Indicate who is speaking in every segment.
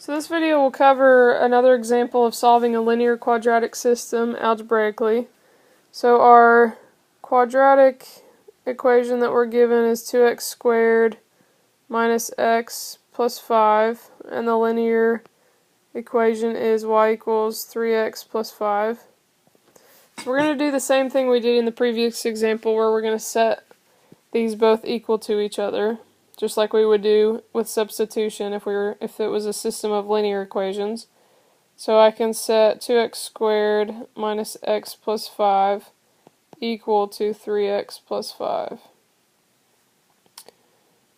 Speaker 1: So this video will cover another example of solving a linear quadratic system algebraically. So our quadratic equation that we're given is 2x squared minus x plus 5, and the linear equation is y equals 3x plus 5. So we're going to do the same thing we did in the previous example, where we're going to set these both equal to each other, just like we would do with substitution if it was a system of linear equations. So I can set 2x squared minus x plus 5 equal to 3x plus 5.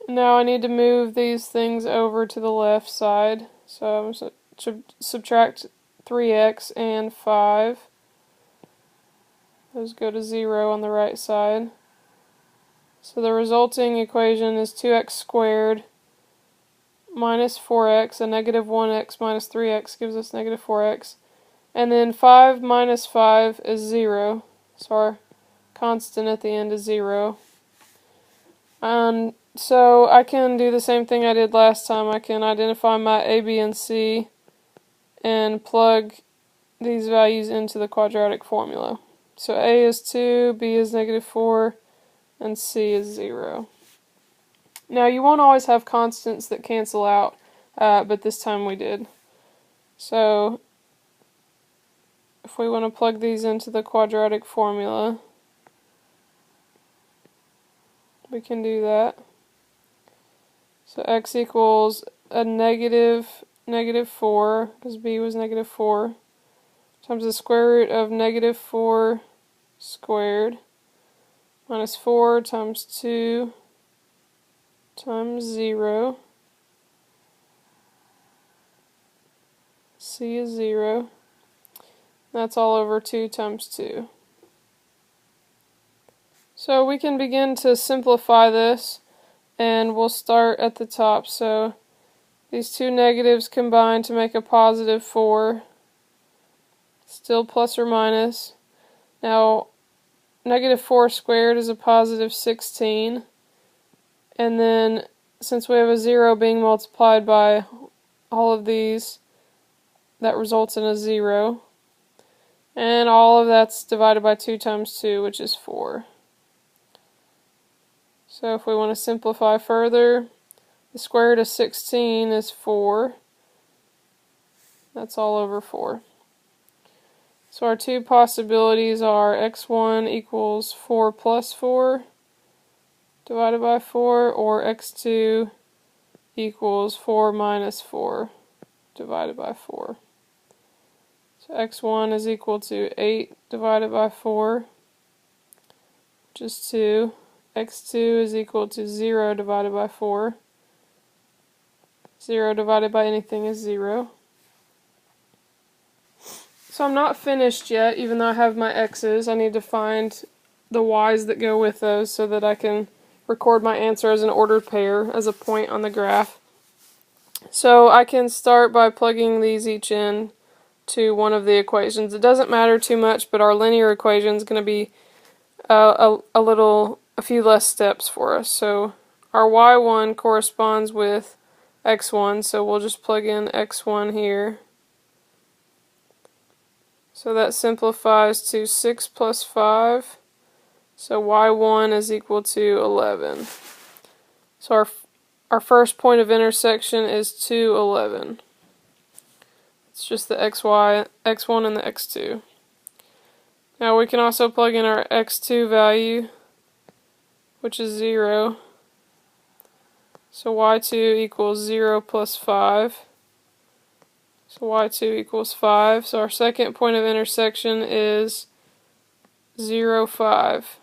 Speaker 1: Now I need to move these things over to the left side. So I'm going to subtract 3x and 5. Those go to 0 on the right side. So the resulting equation is 2x squared minus 4x, a negative 1x minus 3x gives us negative 4x. And then 5 minus 5 is 0, so our constant at the end is 0. So I can do the same thing I did last time. I can identify my a, b, and c and plug these values into the quadratic formula. So a is 2, b is negative 4, and c is 0. Now you won't always have constants that cancel out, but this time we did. So if we want to plug these into the quadratic formula, we can do that. So x equals a negative 4, because b was negative 4, times the square root of negative 4 squared, minus 4 times 2 times 0. C is 0. That's all over 2 times 2. So we can begin to simplify this, and we'll start at the top. So these two negatives combine to make a positive 4. Still plus or minus. Now, negative 4 squared is a positive 16. And then, since we have a 0 being multiplied by all of these, that results in a 0. And all of that's divided by 2 times 2, which is 4. So if we want to simplify further, the square root of 16 is 4. That's all over 4. So our two possibilities are x1 equals 4 plus 4 divided by 4, or x2 equals 4 minus 4 divided by 4. So x1 is equal to 8 divided by 4, which is 2. x2 is equal to 0 divided by 4. 0 divided by anything is 0. So I'm not finished yet, even though I have my x's. I need to find the y's that go with those so that I can record my answer as an ordered pair, as a point on the graph. So I can start by plugging these each in to one of the equations. It doesn't matter too much, but our linear equation is going to be a few less steps for us. So our y1 corresponds with x1, so we'll just plug in x1 here. So that simplifies to 6 plus 5. So y1 is equal to 11. So our first point of intersection is 2, 11. It's just the x1 and the x2. Now we can also plug in our x2 value, which is 0. So y2 equals 0 plus 5. So y2 equals 5. So our second point of intersection is 0, 5.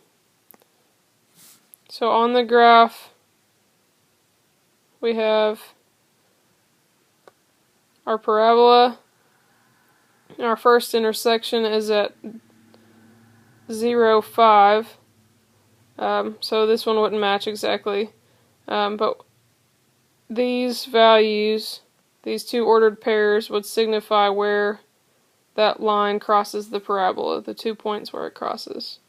Speaker 1: So on the graph, we have our parabola. Our first intersection is at 0, 5. So this one wouldn't match exactly. But these values, these two ordered pairs, would signify where that line crosses the parabola, the 2 points where it crosses.